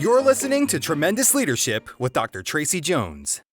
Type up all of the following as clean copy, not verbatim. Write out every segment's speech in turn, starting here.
You're listening to Tremendous Leadership with Dr. Tracey Jones.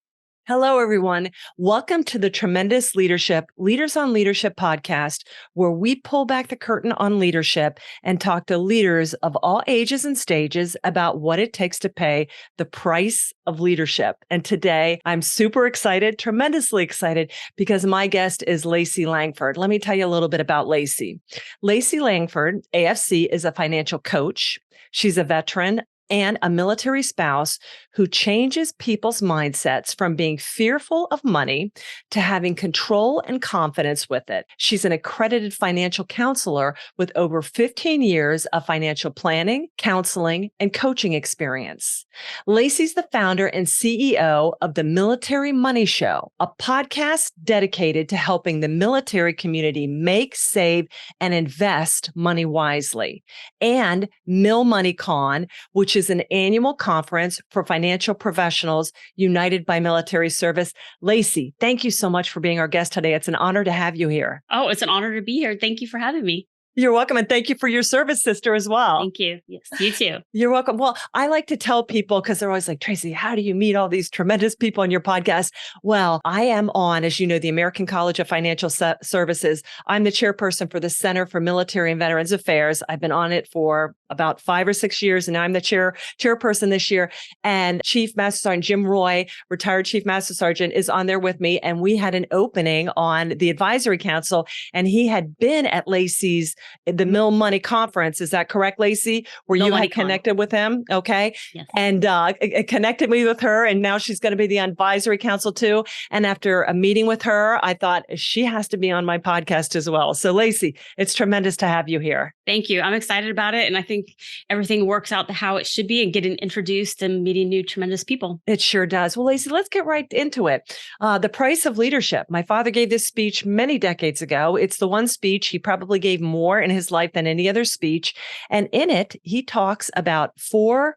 Hello, everyone. Welcome to the Tremendous Leadership, Leaders on Leadership podcast, where we pull back the curtain on leadership and talk to leaders of all ages and stages about what it takes to pay the price of leadership. And today I'm super excited, tremendously excited, because my guest is Lacey Langford. Let me tell you a little bit about Lacey. Lacey Langford, AFC, is a financial coach. She's a veteran and a military spouse who changes people's mindsets from being fearful of money to having control and confidence with it. She's an accredited financial counselor with over 15 years of financial planning, counseling, and coaching experience. Lacey's the founder and CEO of the Military Money Show, a podcast dedicated to helping the military community make, save, and invest money wisely, and Mil Money Con, which is an annual conference for financial professionals united by military service. Lacey, thank you so much for being our guest today. It's an honor to have you here. Oh, it's an honor to be here. Thank you for having me. You're welcome. And thank you for your service, sister, as well. Thank you. Yes, you too. You're welcome. Well, I like to tell people, because they're always like, Tracey, how do you meet all these tremendous people on your podcast? Well, I am on, as you know, the American College of Financial Services. I'm the chairperson for the Center for Military and Veterans Affairs. I've been on it for about 5 or 6 years, and I'm the chairperson this year. And Chief Master Sergeant Jim Roy, retired Chief Master Sergeant, is on there with me. And we had an opening on the advisory council, and he had been at Lacey's the Mil Money Conference. Is that correct, Lacey? Where you had connected with him? Okay. Yes. And connected me with her. And now she's going to be the advisory council too. And after a meeting with her, I thought she has to be on my podcast as well. So Lacey, it's tremendous to have you here. Thank you. I'm excited about it. And I think everything works out to how it should be and getting introduced and meeting new tremendous people. It sure does. Well, Lacey, let's get right into it. The price of leadership. My father gave this speech many decades ago. It's the one speech he probably gave more in his life than any other speech. And in it, he talks about 4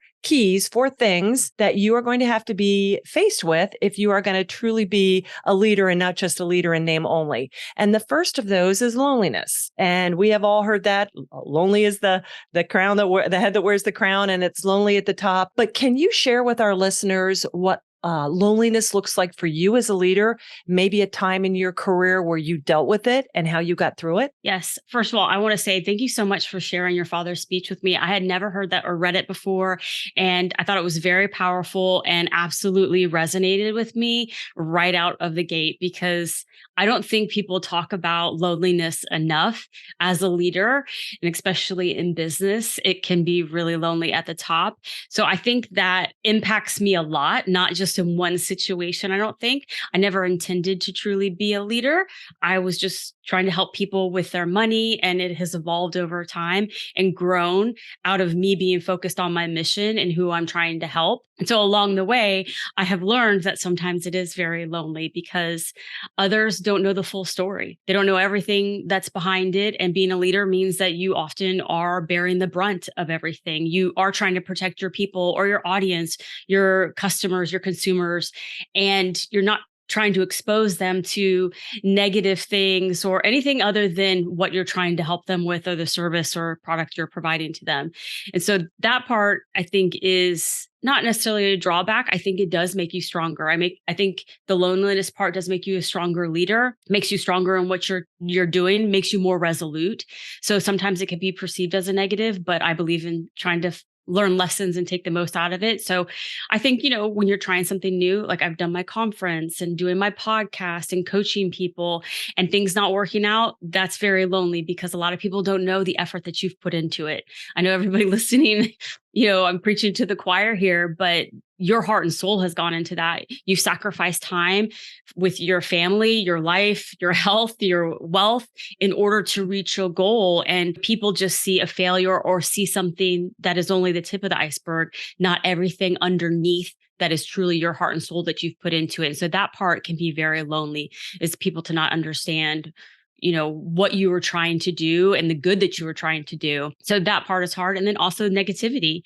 things that you are going to have to be faced with if you are going to truly be a leader and not just a leader in name only. And the first of those is loneliness. And we have all heard that lonely is the crown the head that wears the crown, and it's lonely at the top. But can you share with our listeners what loneliness looks like for you as a leader, maybe a time in your career where you dealt with it and how you got through it? Yes. First of all, I want to say thank you so much for sharing your father's speech with me. I had never heard that or read it before, and I thought it was very powerful and absolutely resonated with me right out of the gate, because I don't think people talk about loneliness enough as a leader, and especially in business, it can be really lonely at the top. So I think that impacts me a lot, not just in one situation. I never intended to truly be a leader. I was just trying to help people with their money, and it has evolved over time and grown out of me being focused on my mission and who I'm trying to help. And so along the way, I have learned that sometimes it is very lonely because others don't know the full story. They don't know everything that's behind it. And being a leader means that you often are bearing the brunt of everything. You are trying to protect your people or your audience, your customers, your consumers, and you're not trying to expose them to negative things or anything other than what you're trying to help them with, or the service or product you're providing to them. And so that part, I think, is not necessarily a drawback. I think it does make you stronger. I think the loneliness part does make you a stronger leader, makes you stronger in what you're doing, makes you more resolute. So sometimes it can be perceived as a negative, but I believe in trying to learn lessons and take the most out of it. So I think, when you're trying something new, like I've done my conference and doing my podcast and coaching people, and things not working out, that's very lonely because a lot of people don't know the effort that you've put into it. I know everybody listening, I'm preaching to the choir here, but your heart and soul has gone into that. You've sacrificed time with your family, your life, your health, your wealth in order to reach your goal. And people just see a failure or see something that is only the tip of the iceberg, not everything underneath that is truly your heart and soul that you've put into it. And so that part can be very lonely, is people to not understand what you were trying to do and the good that you were trying to do. So that part is hard. And then also negativity.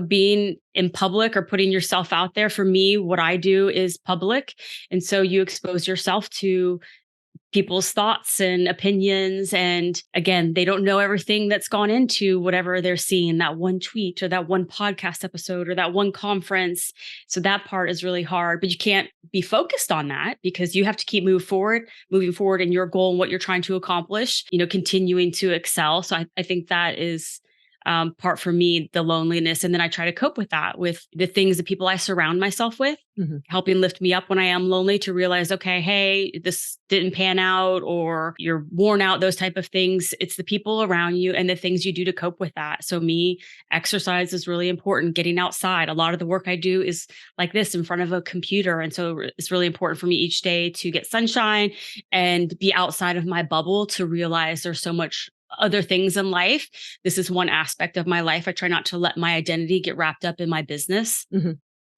Being in public or putting yourself out there. For me, what I do is public. And so you expose yourself to people's thoughts and opinions. And again, they don't know everything that's gone into whatever they're seeing, that one tweet or that one podcast episode or that one conference. So that part is really hard, but you can't be focused on that because you have to keep moving forward in your goal and what you're trying to accomplish, continuing to excel. So I think that is part for me, the loneliness. And then I try to cope with that with the things, the people I surround myself with, helping lift me up when I am lonely to realize, okay, hey, this didn't pan out or you're worn out, those type of things. It's the people around you and the things you do to cope with that. So exercise is really important, getting outside. A lot of the work I do is like this in front of a computer. And so it's really important for me each day to get sunshine and be outside of my bubble to realize there's so much other things in life. This is one aspect of my life. I try not to let my identity get wrapped up in my business.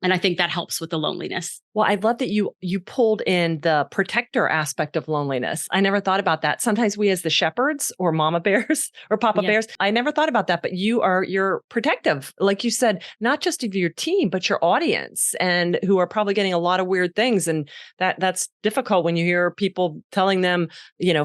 And I think that helps with the loneliness. Well, I love that you pulled in the protector aspect of loneliness. I never thought about that. Sometimes we as the shepherds or mama bears or papa bears, I never thought about that, but you're protective. Like you said, not just of your team, but your audience and who are probably getting a lot of weird things. And that's difficult when you hear people telling them,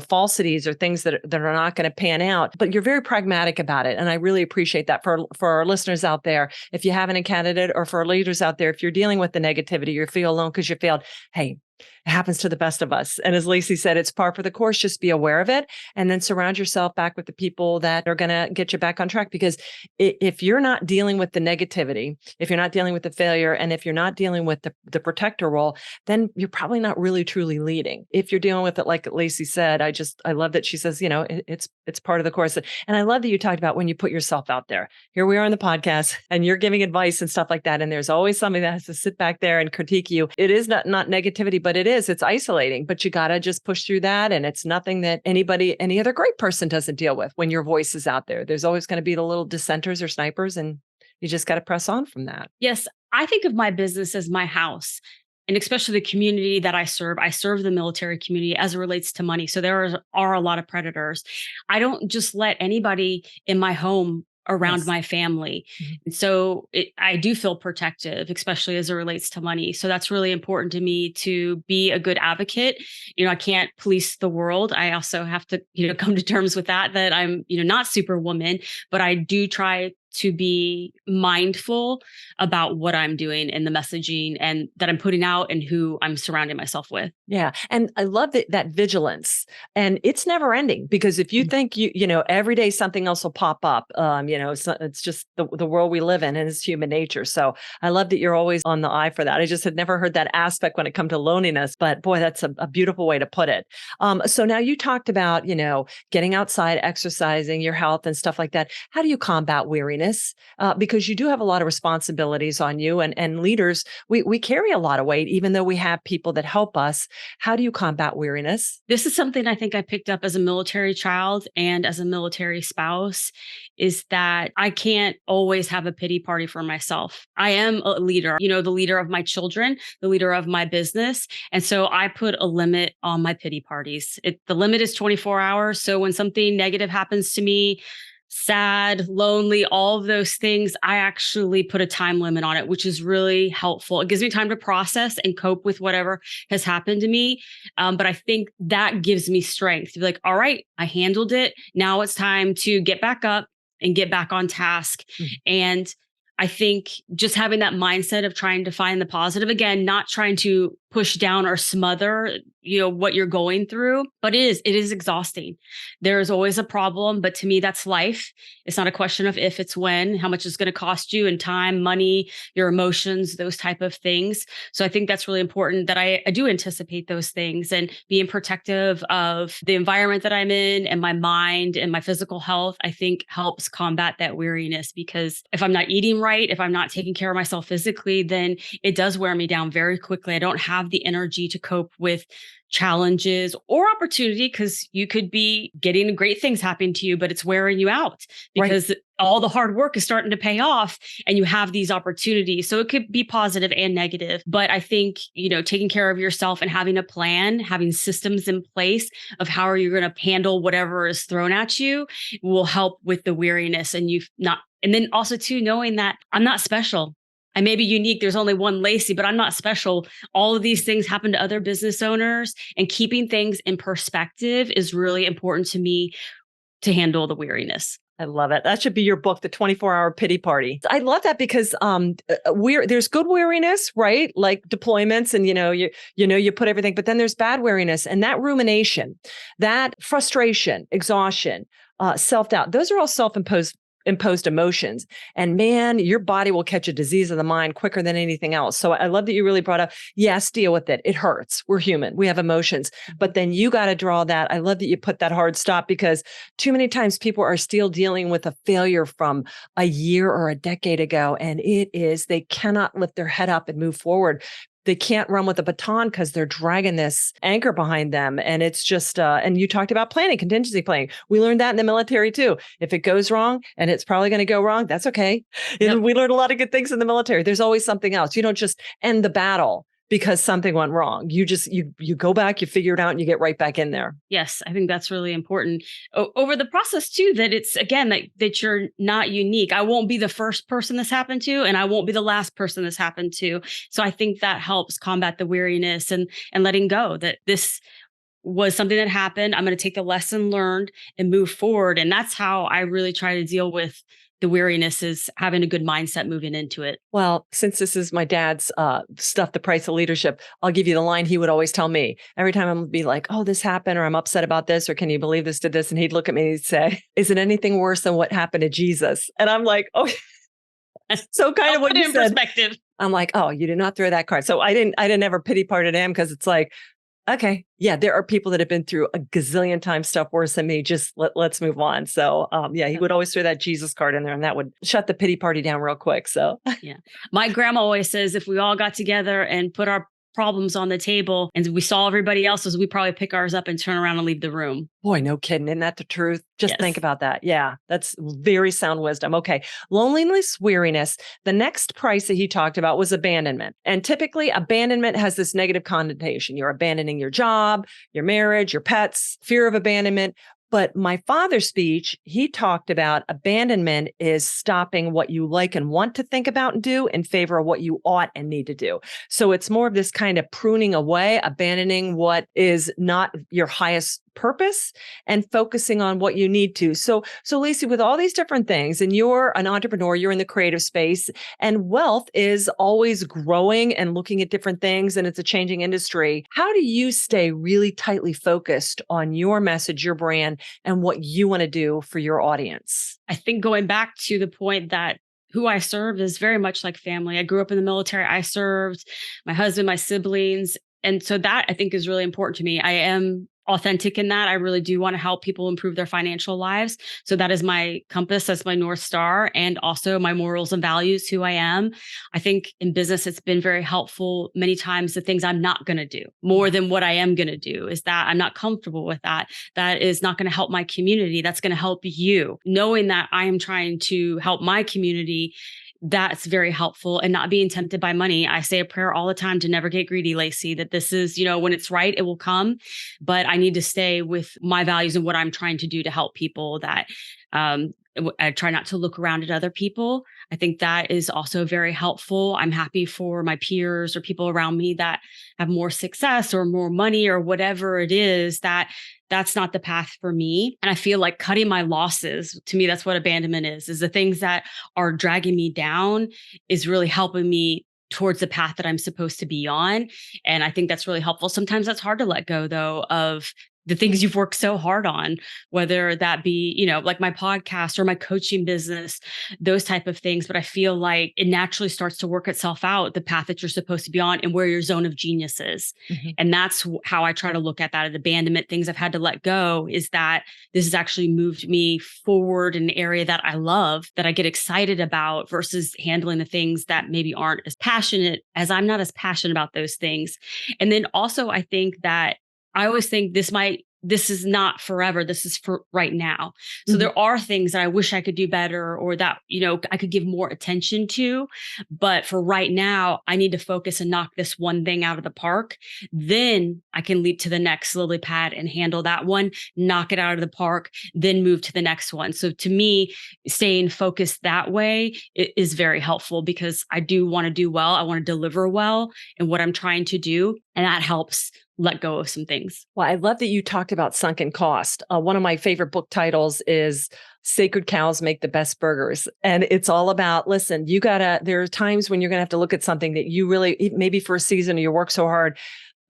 falsities or things that are not going to pan out, but you're very pragmatic about it. And I really appreciate that for our listeners out there. If you haven't encountered it, or for our leaders out there, if you're dealing with the negativity, you feel alone because you failed, hey, it happens to the best of us. And as Lacey said, it's par for the course. Just be aware of it and then surround yourself back with the people that are going to get you back on track. Because if you're not dealing with the negativity, if you're not dealing with the failure, and if you're not dealing with the protector role, then you're probably not really truly leading. If you're dealing with it, like Lacey said, I love that she says, it's part of the course. And I love that you talked about when you put yourself out there. Here we are on the podcast and you're giving advice and stuff like that. And there's always somebody that has to sit back there and critique you. It is not negativity, but it's isolating, but you got to just push through that. And it's nothing that any other great person doesn't deal with when your voice is out there. There's always going to be the little dissenters or snipers, and you just got to press on from that. Yes. I think of my business as my house. And especially the community that I serve the military community as it relates to money. So there are a lot of predators. I don't just let anybody in my home around my family. And so I do feel protective, especially as it relates to money. So that's really important to me to be a good advocate. I can't police the world. I also have to, come to terms with that I'm, not superwoman, but I do try to be mindful about what I'm doing and the messaging and that I'm putting out and who I'm surrounding myself with. Yeah. And I love that vigilance, and it's never ending, because if you think every day something else will pop up, it's just the world we live in, and it's human nature. So I love that you're always on the eye for that. I just had never heard that aspect when it comes to loneliness, but boy, that's a beautiful way to put it. So now you talked about, getting outside, exercising, your health and stuff like that. How do you combat weariness? Because you do have a lot of responsibilities on you, and leaders, we carry a lot of weight, even though we have people that help us. How do you combat weariness? This is something I think I picked up as a military child and as a military spouse, is that I can't always have a pity party for myself. I am a leader, the leader of my children, the leader of my business. And so I put a limit on my pity parties. The limit is 24 hours. So when something negative happens to me, sad, lonely, all of those things, I actually put a time limit on it, which is really helpful. It gives me time to process and cope with whatever has happened to me. But I think that gives me strength to be like, all right, I handled it. Now it's time to get back up and get back on task. And I think just having that mindset of trying to find the positive, again, not trying to push down or smother, what you're going through, but it is exhausting. There is always a problem, but to me, that's life. It's not a question of if, it's when, how much it's going to cost you in time, money, your emotions, those type of things. So I think that's really important that I do anticipate those things, and being protective of the environment that I'm in and my mind and my physical health, I think helps combat that weariness. Because if I'm not eating right, if I'm not taking care of myself physically, then it does wear me down very quickly. I don't have the energy to cope with challenges or opportunity, because you could be getting great things happening to you, but it's wearing you out because all the hard work is starting to pay off and you have these opportunities. So it could be positive and negative. But I think, taking care of yourself and having a plan, having systems in place of how are you going to handle whatever is thrown at you will help with the weariness. And then also too, knowing that I'm not special. I may be unique. There's only one Lacey, but I'm not special. All of these things happen to other business owners, and keeping things in perspective is really important to me to handle the weariness. I love it. That should be your book, The 24-Hour Pity Party. I love that because there's good weariness, right? Like deployments and, you put everything, but then there's bad weariness, and that rumination, that frustration, exhaustion, self-doubt, those are all self-imposed emotions. And man, your body will catch a disease of the mind quicker than anything else. So I love that you really brought up, yes, deal with it. It hurts. We're human. We have emotions, but then you got to draw that. I love that you put that hard stop, because too many times people are still dealing with a failure from a year or a decade ago. And they cannot lift their head up and move forward. They can't run with a baton because they're dragging this anchor behind them. And it's just, and you talked about planning, contingency planning. We learned that in the military too. If it goes wrong, and it's probably going to go wrong, that's okay. Yep. We learned a lot of good things in the military. There's always something else. You don't just end the battle because something went wrong. You just, you go back, you figure it out, and you get right back in there. Yes, I think that's really important. Over the process too, that it's, again, that you're not unique. I won't be the first person this happened to, and I won't be the last person this happened to. So I think that helps combat the weariness and letting go that this was something that happened. I'm going to take the lesson learned and move forward. And that's how I really try to deal with the weariness, is having a good mindset moving into it. Well, since this is my dad's stuff, The Price of Leadership, I'll give you the line he would always tell me. Every time I'm be like, oh, this happened, or I'm upset about this, or can you believe this did this? And he'd look at me and he'd say, is it anything worse than what happened to Jesus? And I'm like, oh, so kind of what you said. Perspective. I'm like, oh, you did not throw that card. So I didn't ever pity parted him, because it's like, okay, yeah, there are people that have been through a gazillion times stuff worse than me. Just let's move on. So he would always throw that Jesus card in there, and that would shut the pity party down real quick. So yeah, my grandma always says, if we all got together and put our problems on the table and we saw everybody else's, we probably pick ours up and turn around and leave the room. Boy, no kidding. Isn't that the truth? Just Yes. Think about that. Yeah, that's very sound wisdom. Okay. Loneliness, weariness. The next price that he talked about was abandonment. And typically abandonment has this negative connotation. You're abandoning your job, your marriage, your pets, fear of abandonment. But my father's speech, he talked about abandonment is stopping what you like and want to think about and do in favor of what you ought and need to do. So it's more of this kind of pruning away, abandoning what is not your highest purpose and focusing on what you need to. So Lacey, with all these different things, and you're an entrepreneur, you're in the creative space, and wealth is always growing and looking at different things, and it's a changing industry. How do you stay really tightly focused on your message, your brand, and what you want to do for your audience? I think going back to the point that who I serve is very much like family. I grew up in the military. I served my husband, my siblings. And so that I think is really important to me. I am authentic in that. I really do want to help people improve their financial lives. So that is my compass. That's my North Star, and also my morals and values, who I am. I think in business, it's been very helpful many times. The things I'm not going to do more than what I am going to do is that I'm not comfortable with that. That is not going to help my community. That's going to help you. Knowing that I am trying to help my community, that's very helpful, and not being tempted by money. I say a prayer all the time to never get greedy, Lacey, that this is, when it's right, it will come. But I need to stay with my values and what I'm trying to do to help people, that I try not to look around at other people. I think that is also very helpful. I'm happy for my peers or people around me that have more success or more money or whatever it is, that's not the path for me. And I feel like cutting my losses, to me, that's what abandonment is the things that are dragging me down is really helping me towards the path that I'm supposed to be on. And I think that's really helpful. Sometimes that's hard to let go, though, of the things you've worked so hard on, whether that be, like my podcast or my coaching business, those type of things. But I feel like it naturally starts to work itself out, the path that you're supposed to be on and where your zone of genius is. Mm-hmm. And that's how I try to look at that. At abandonment, things I've had to let go, is that this has actually moved me forward in an area that I love, that I get excited about, versus handling the things that maybe aren't as passionate, as I'm not as passionate about those things. And then also, I think that I always think this might this is not forever. This is for right now. So there are things that I wish I could do better or that, I could give more attention to. But for right now, I need to focus and knock this one thing out of the park. Then I can leap to the next lily pad and handle that one, knock it out of the park, then move to the next one. So to me, staying focused that way is very helpful because I do want to do well. I want to deliver well in what I'm trying to do. And that helps let go of some things. Well, I love that you talked about sunken cost. One of my favorite book titles is Sacred Cows Make the Best Burgers. And it's all about, listen, there are times when you're going to have to look at something that you really, maybe for a season you work so hard,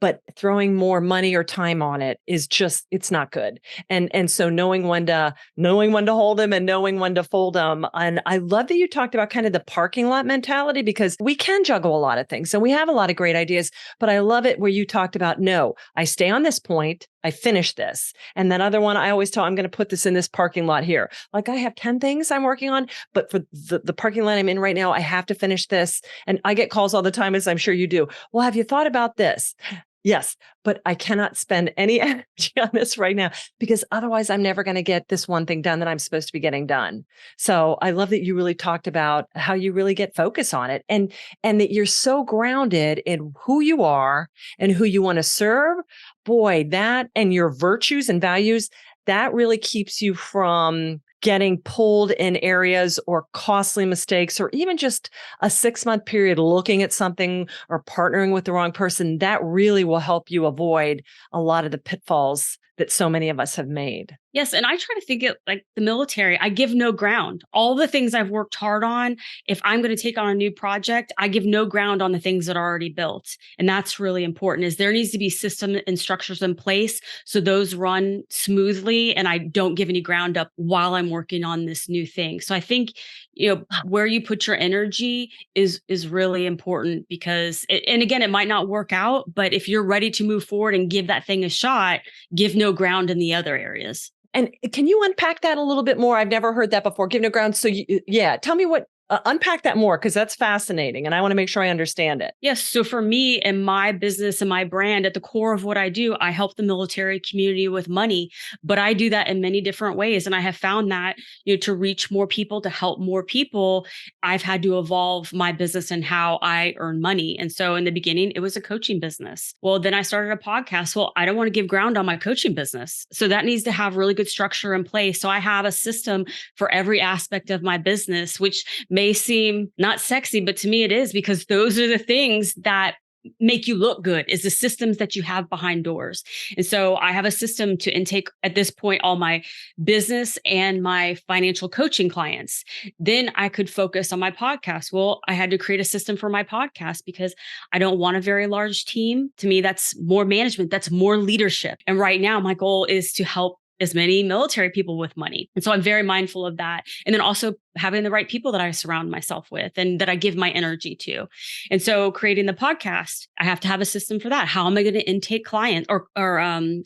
but throwing more money or time on it is just, it's not good. And so knowing when to hold them and knowing when to fold them. And I love that you talked about kind of the parking lot mentality, because we can juggle a lot of things and we have a lot of great ideas, but I love it where you talked about, no, I stay on this point, I finish this. And that other one, I always tell, I'm going to put this in this parking lot here. Like I have 10 things I'm working on, but for the parking lot I'm in right now, I have to finish this. And I get calls all the time, as I'm sure you do. Well, have you thought about this? Yes, but I cannot spend any energy on this right now because otherwise I'm never going to get this one thing done that I'm supposed to be getting done. So I love that you really talked about how you really get focus on it and that you're so grounded in who you are and who you want to serve. Boy, that and your virtues and values, that really keeps you from getting pulled in areas or costly mistakes, or even just a 6-month period looking at something or partnering with the wrong person. That really will help you avoid a lot of the pitfalls that so many of us have made. Yes. And I try to think it like the military. I give no ground. All the things I've worked hard on, if I'm going to take on a new project, I give no ground on the things that are already built. And that's really important, is there needs to be systems and structures in place so those run smoothly and I don't give any ground up while I'm working on this new thing. So I think, where you put your energy is really important because, and again, it might not work out, but if you're ready to move forward and give that thing a shot, give no ground in the other areas. And can you unpack that a little bit more? I've never heard that before. Give no ground. So tell me unpack that more, because that's fascinating. And I want to make sure I understand it. Yes. So for me and my business and my brand, at the core of what I do, I help the military community with money, but I do that in many different ways. And I have found that, to reach more people, to help more people, I've had to evolve my business and how I earn money. And so in the beginning, it was a coaching business. Well, then I started a podcast. Well, I don't want to give ground on my coaching business. So that needs to have really good structure in place. So I have a system for every aspect of my business, which may seem not sexy, but to me it is, because those are the things that make you look good, is the systems that you have behind doors. And so I have a system to intake at this point all my business and my financial coaching clients. Then I could focus on my podcast. Well, I had to create a system for my podcast because I don't want a very large team. To me, that's more management, that's more leadership. And right now my goal is to help as many military people with money. And so I'm very mindful of that. And then also having the right people that I surround myself with and that I give my energy to. And so creating the podcast, I have to have a system for that. How am I going to intake clients or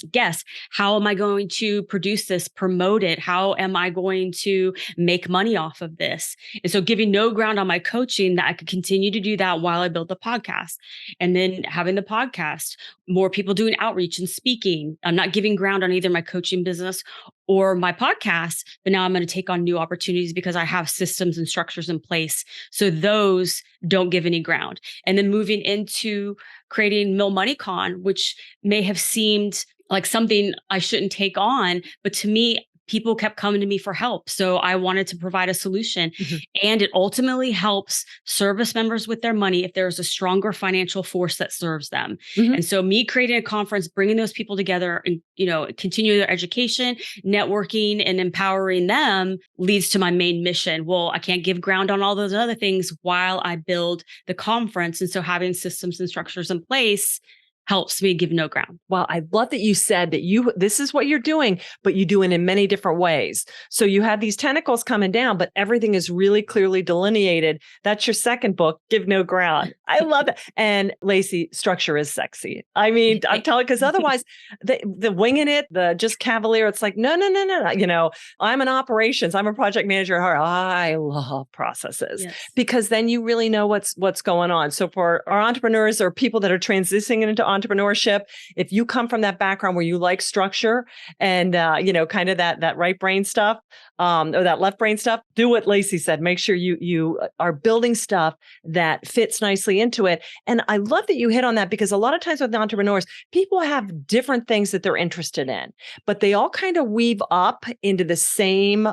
guests? How am I going to produce this, promote it? How am I going to make money off of this? And so giving no ground on my coaching, that I could continue to do that while I build the podcast. And then having the podcast, more people doing outreach and speaking. I'm not giving ground on either my coaching business or my podcast, but now I'm going to take on new opportunities because I have systems and structures in place. So those don't give any ground. And then moving into creating Mill Money Con, which may have seemed like something I shouldn't take on, but to me, people kept coming to me for help. So I wanted to provide a solution. Mm-hmm. And it ultimately helps service members with their money if there's a stronger financial force that serves them. Mm-hmm. And so me creating a conference, bringing those people together and, continue their education, networking, and empowering them leads to my main mission. Well, I can't give ground on all those other things while I build the conference. And so having systems and structures in place helps me give no ground. Well, I love that you said that this is what you're doing, but you do it in many different ways. So you have these tentacles coming down, but everything is really clearly delineated. That's your second book, Give No Ground. I love that. And Lacey, structure is sexy. I mean, I'm telling, because otherwise the winging it, the just cavalier, it's like, no. I'm an operations, I'm a project manager at heart. I love processes because then you really know what's going on. So for our entrepreneurs or people that are transitioning into entrepreneurship, if you come from that background where you like structure and, kind of that right brain stuff, or that left brain stuff, do what Lacey said. Make sure you are building stuff that fits nicely into it. And I love that you hit on that, because a lot of times with entrepreneurs, people have different things that they're interested in, but they all kind of weave up into the same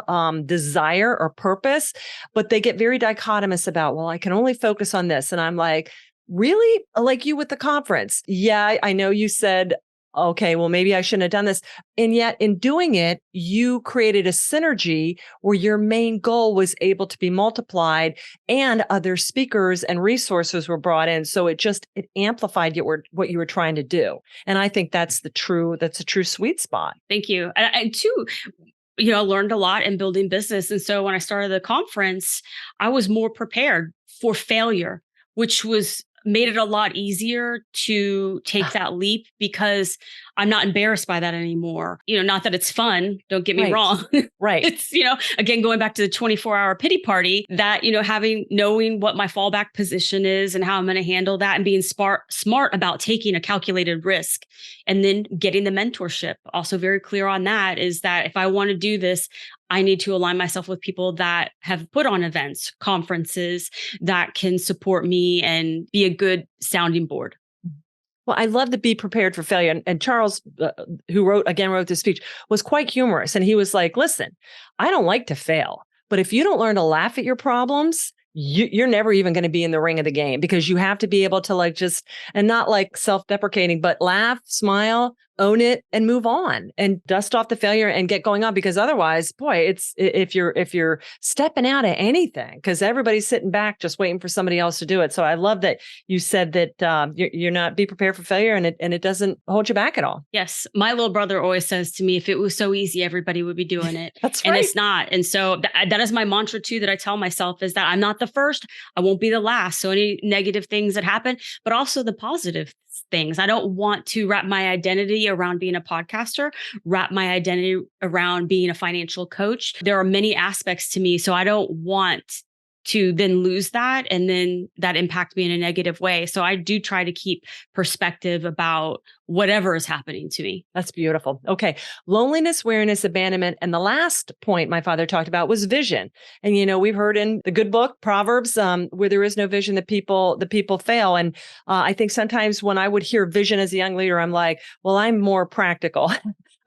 desire or purpose, but they get very dichotomous about, well, I can only focus on this. And I'm like, really? Like you with the conference. Yeah, I know you said, okay, well, maybe I shouldn't have done this. And yet in doing it, you created a synergy where your main goal was able to be multiplied and other speakers and resources were brought in. So it amplified what you were trying to do. And I think that's a true sweet spot. Thank you. And too, I learned a lot in building business. And so when I started the conference, I was more prepared for failure, which made it a lot easier to take that leap, because I'm not embarrassed by that anymore. Not that it's fun, don't get me wrong. Right. It's, again, going back to the 24-hour pity party, that, knowing what my fallback position is and how I'm going to handle that, and being smart about taking a calculated risk, and then getting the mentorship. Also very clear on that, is that if I want to do this, I need to align myself with people that have put on events, conferences that can support me and be a good sounding board. Well, I love to be prepared for failure. And Charles, who wrote this speech, was quite humorous. And he was like, listen, I don't like to fail, but if you don't learn to laugh at your problems, you're never even going to be in the ring of the game, because you have to be able to and not self-deprecating, but laugh, smile, own it, and move on and dust off the failure and get going on. Because otherwise, boy, it's if you're stepping out of anything, because everybody's sitting back just waiting for somebody else to do it. So I love that you said that you're not, be prepared for failure, and it doesn't hold you back at all. Yes. My little brother always says to me, if it was so easy, everybody would be doing it. That's right. And it's not. And so that is my mantra too, that I tell myself, is that I'm not the first, I won't be the last. So any negative things that happen, but also the positive things. I don't want to wrap my identity around being a podcaster, wrap my identity around being a financial coach. There are many aspects to me. So I don't want to then lose that and then that impact me in a negative way. So I do try to keep perspective about whatever is happening to me. That's beautiful. Okay. Loneliness, weariness, abandonment. And the last point my father talked about was vision. And, we've heard in the good book, Proverbs, where there is no vision, the people fail. And I think sometimes when I would hear vision as a young leader, I'm like, well, I'm more practical.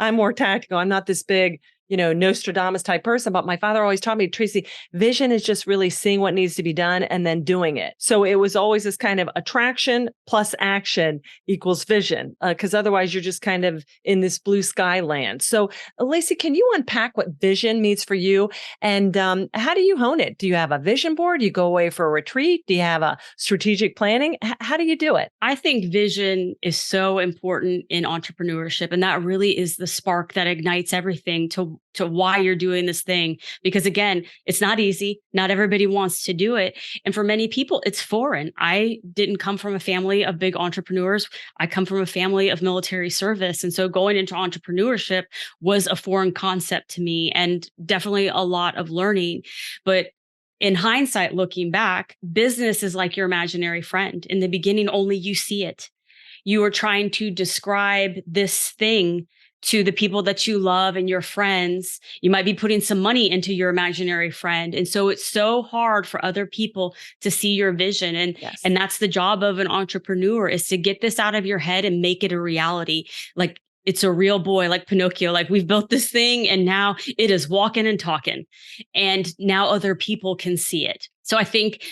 I'm more tactical. I'm not this big, Nostradamus type person. But my father always taught me, Tracey, vision is just really seeing what needs to be done and then doing it. So it was always this kind of attraction plus action equals vision, because otherwise you're just kind of in this blue sky land. So Lacey, can you unpack what vision means for you? And how do you hone it? Do you have a vision board? Do you go away for a retreat? Do you have a strategic planning? How do you do it? I think vision is so important in entrepreneurship. And that really is the spark that ignites everything to why you're doing this thing. Because again, it's not easy. Not everybody wants to do it. And for many people, it's foreign. I didn't come from a family of big entrepreneurs. I come from a family of military service. And so going into entrepreneurship was a foreign concept to me, and definitely a lot of learning. But in hindsight, looking back, business is like your imaginary friend. In the beginning, only you see it. You are trying to describe this thing to the people that you love and your friends. You might be putting some money into your imaginary friend. And so it's so hard for other people to see your vision. And, yes. And that's the job of an entrepreneur, is to get this out of your head and make it a reality. Like it's a real boy, like Pinocchio, like we've built this thing and now it is walking and talking. And now other people can see it. So I think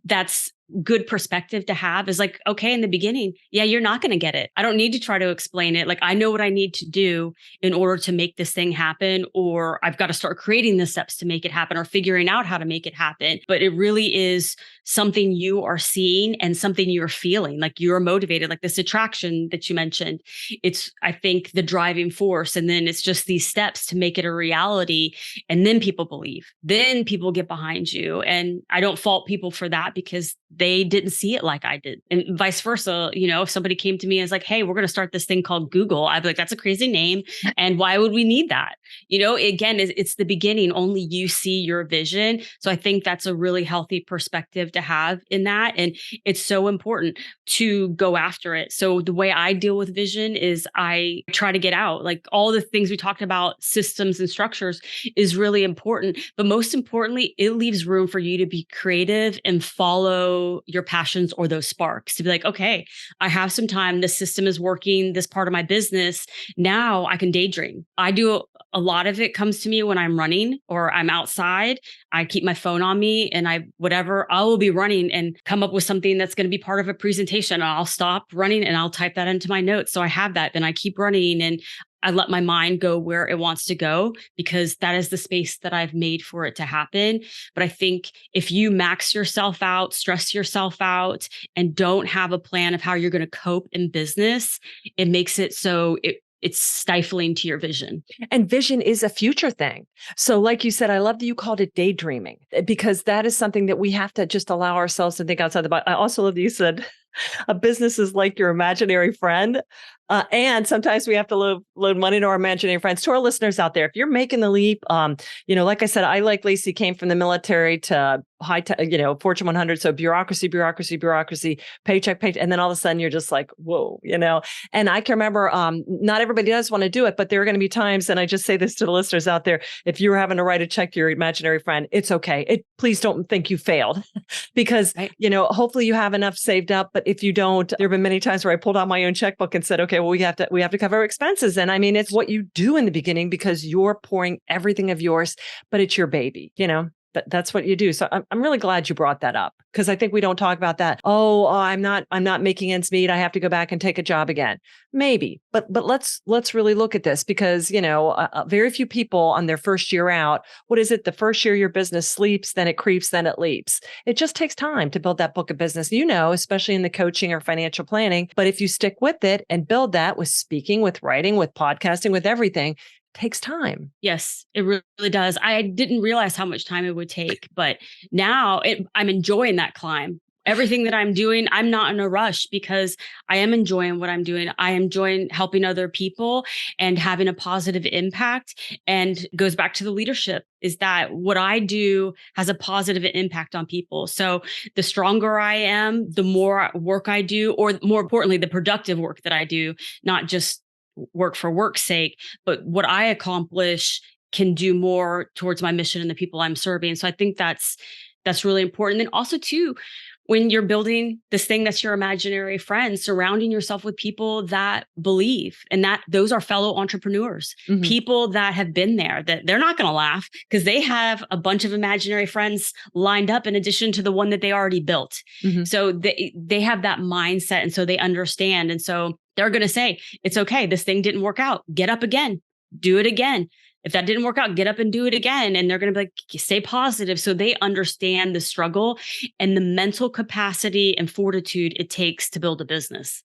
that's good perspective to have, is like, okay, in the beginning, yeah, you're not going to get it. I don't need to try to explain it. Like, I know what I need to do in order to make this thing happen, or I've got to start creating the steps to make it happen, or figuring out how to make it happen. But it really is something you are seeing and something you're feeling, like you're motivated, like this attraction that you mentioned. It's, I think, the driving force. And then it's just these steps to make it a reality. And then people believe, then people get behind you. And I don't fault people for that, because they didn't see it like I did. And vice versa. If somebody came to me and was like, hey, we're going to start this thing called Google, I'd be like, that's a crazy name. And why would we need that? Again, it's the beginning. Only you see your vision. So I think that's a really healthy perspective to have in that. And it's so important to go after it. So the way I deal with vision is I try to get out. Like all the things we talked about, systems and structures is really important. But most importantly, it leaves room for you to be creative and follow your passions or those sparks, to be like, okay, I have some time. The system is working, this part of my business. Now I can daydream. I do a lot of it comes to me when I'm running or I'm outside. I keep my phone on me and I will be running and come up with something that's going to be part of a presentation. I'll stop running and I'll type that into my notes. So I have that. Then I keep running and I let my mind go where it wants to go, because that is the space that I've made for it to happen. But I think if you max yourself out, stress yourself out, and don't have a plan of how you're going to cope in business, it makes it so it's stifling to your vision. And vision is a future thing. So like you said, I love that you called it daydreaming, because that is something that we have to just allow ourselves to think outside the box. I also love that you said a business is like your imaginary friend. And sometimes we have to load money to our imaginary friends. To our listeners out there, if you're making the leap, like I said, I, like Lacey, came from the military to Fortune 100. So bureaucracy, paycheck. And then all of a sudden you're just like, whoa, and I can remember, not everybody does want to do it, but there are going to be times, and I just say this to the listeners out there, if you're having to write a check to your imaginary friend, it's okay. Please don't think you failed because, right. Hopefully you have enough saved up, but if you don't, there have been many times where I pulled out my own checkbook and said, okay, well, we have to cover our expenses. And I mean, it's what you do in the beginning because you're pouring everything of yours, but it's your baby, That's what you do. So I'm really glad you brought that up, because I think we don't talk about that. Oh, I'm not making ends meet. I have to go back and take a job again. Maybe, but let's really look at this, because very few people on their first year out. What is it? The first year your business sleeps, then it creeps, then it leaps. It just takes time to build that book of business. Especially in the coaching or financial planning. But if you stick with it and build that with speaking, with writing, with podcasting, with everything, takes time. Yes, it really does. I didn't realize how much time it would take, but now I'm enjoying that climb. Everything that I'm doing, I'm not in a rush because I am enjoying what I'm doing. I am enjoying helping other people and having a positive impact. And it goes back to the leadership, is that what I do has a positive impact on people. So the stronger I am, the more work I do, or more importantly, the productive work that I do, not just work for work's sake, but what I accomplish can do more towards my mission and the people I'm serving. So I think that's really important. And also too, when you're building this thing that's your imaginary friend, surrounding yourself with people that believe, and that those are fellow entrepreneurs, people that have been there, that they're not going to laugh because they have a bunch of imaginary friends lined up in addition to the one that they already built. So they have that mindset. And so they understand. And so they're going to say, it's okay. This thing didn't work out. Get up again. Do it again. If that didn't work out, get up and do it again. And they're going to be like, stay positive. So they understand the struggle and the mental capacity and fortitude it takes to build a business.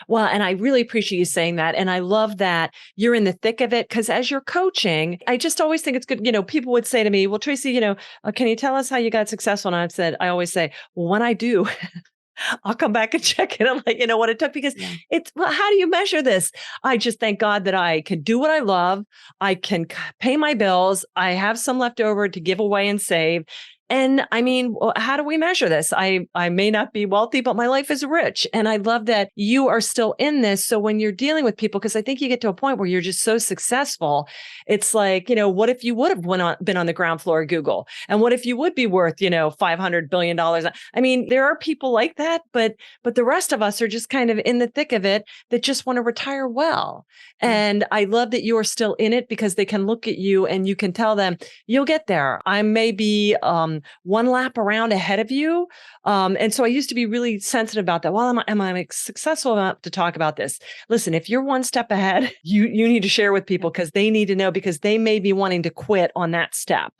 Well, and I really appreciate you saying that. And I love that you're in the thick of it, because as you're coaching, I just always think it's good. People would say to me, well, Tracey, can you tell us how you got successful? And I always say, well, when I do, I'll come back and check it and let you know what it took, because how do you measure this? I just thank God that I can do what I love. I can pay my bills. I have some left over to give away and save. And I mean, how do we measure this? I may not be wealthy, but my life is rich. And I love that you are still in this. So when you're dealing with people, because I think you get to a point where you're just so successful, it's like, what if you would have been on the ground floor of Google? And what if you would be worth, $500 billion? I mean, there are people like that, but the rest of us are just kind of in the thick of it that just want to retire well. And I love that you are still in it, because they can look at you and you can tell them, you'll get there. I may be, one lap around ahead of you. And so I used to be really sensitive about that. Well, am I successful enough to talk about this? Listen, if you're one step ahead, you need to share with people, because they need to know, because they may be wanting to quit on that step.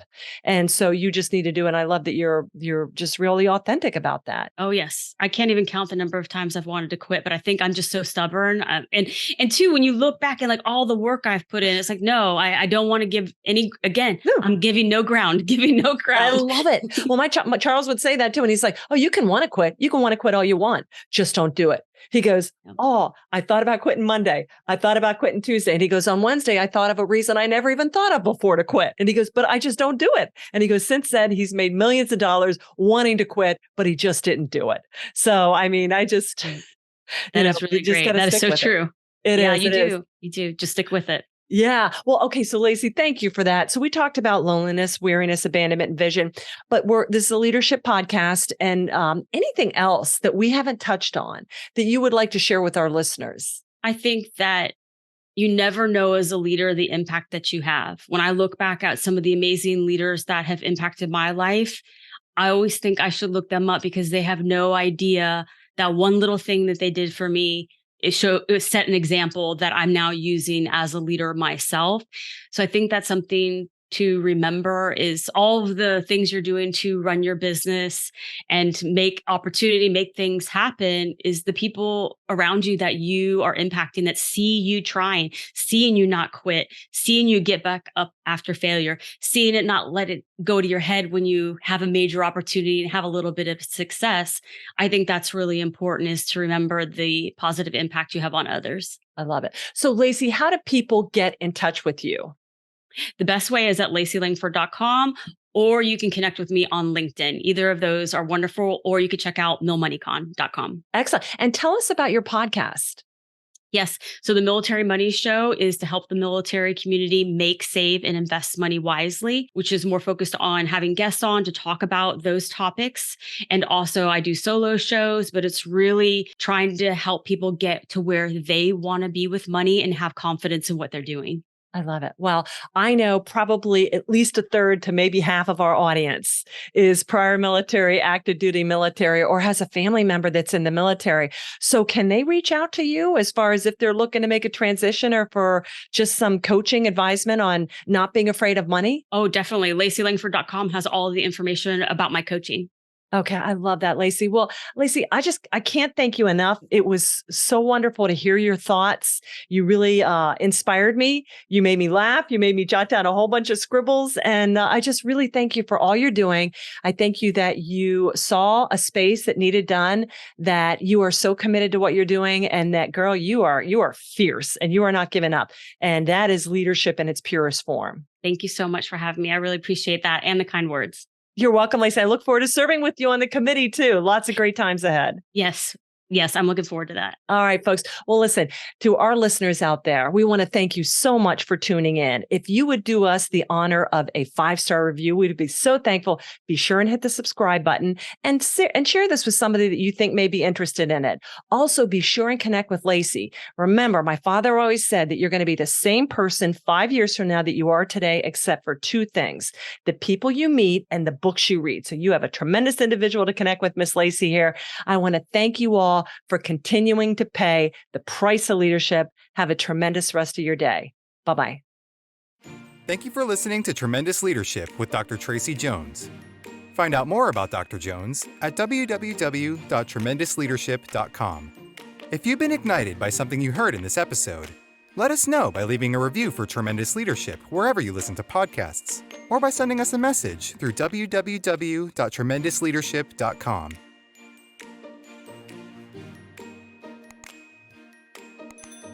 And so you just need to do it. And I love that you're just really authentic about that. Oh, yes. I can't even count the number of times I've wanted to quit, but I think I'm just so stubborn. And two, when you look back at like all the work I've put in, it's like, no, I don't want to give any, again, no. I'm giving no ground. I love love it. Well, my Charles would say that too. And he's like, oh, you can want to quit. You can want to quit all you want. Just don't do it. He goes, oh, I thought about quitting Monday. I thought about quitting Tuesday. And he goes, on Wednesday, I thought of a reason I never even thought of before to quit. And he goes, but I just don't do it. And he goes, since then, he's made millions of dollars wanting to quit, but he just didn't do it. So, I mean, that is really great. That is so true. It is. You do. Just stick with it. Yeah. Well, okay. So Lacey, thank you for that. So we talked about loneliness, weariness, abandonment, and vision, but this is a leadership podcast, and anything else that we haven't touched on that you would like to share with our listeners? I think that you never know as a leader the impact that you have. When I look back at some of the amazing leaders that have impacted my life, I always think I should look them up because they have no idea that one little thing that they did for me, it set an example that I'm now using as a leader myself. So I think that's something to remember, is all of the things you're doing to run your business and make things happen, is the people around you that you are impacting, that see you trying, seeing you not quit, seeing you get back up after failure, seeing it not let it go to your head when you have a major opportunity and have a little bit of success. I think that's really important, is to remember the positive impact you have on others. I love it. So Lacey, how do people get in touch with you? The best way is at LaceyLangford.com, or you can connect with me on LinkedIn. Either of those are wonderful, or you could check out millmoneycon.com. Excellent. And tell us about your podcast. Yes. So the Military Money Show is to help the military community make, save, and invest money wisely, which is more focused on having guests on to talk about those topics. And also I do solo shows, but it's really trying to help people get to where they want to be with money and have confidence in what they're doing. I love it. Well, I know probably at least a third to maybe half of our audience is prior military, active duty military, or has a family member that's in the military. So can they reach out to you as far as if they're looking to make a transition, or for just some coaching advisement on not being afraid of money? Oh, definitely. LaceyLangford.com has all of the information about my coaching. Okay. I love that, Lacey. Well, Lacey, I can't thank you enough. It was so wonderful to hear your thoughts. You really inspired me. You made me laugh. You made me jot down a whole bunch of scribbles. And I just really thank you for all you're doing. I thank you that you saw a space that needed done, that you are so committed to what you're doing, and that, girl, you are fierce and you are not giving up. And that is leadership in its purest form. Thank you so much for having me. I really appreciate that, and the kind words. You're welcome, Lacey. I look forward to serving with you on the committee too. Lots of great times ahead. Yes, I'm looking forward to that. All right, folks. Well, listen, to our listeners out there, we want to thank you so much for tuning in. If you would do us the honor of a 5-star review, we'd be so thankful. Be sure and hit the subscribe button, and share this with somebody that you think may be interested in it. Also, be sure and connect with Lacey. Remember, my father always said that you're going to be the same person 5 years from now that you are today, except for 2 things: the people you meet and the books you read. So you have a tremendous individual to connect with, Miss Lacey here. I want to thank you all for continuing to pay the price of leadership. Have a tremendous rest of your day. Bye-bye. Thank you for listening to Tremendous Leadership with Dr. Tracey Jones. Find out more about Dr. Jones at www.tremendousleadership.com. If you've been ignited by something you heard in this episode, let us know by leaving a review for Tremendous Leadership wherever you listen to podcasts, or by sending us a message through www.tremendousleadership.com.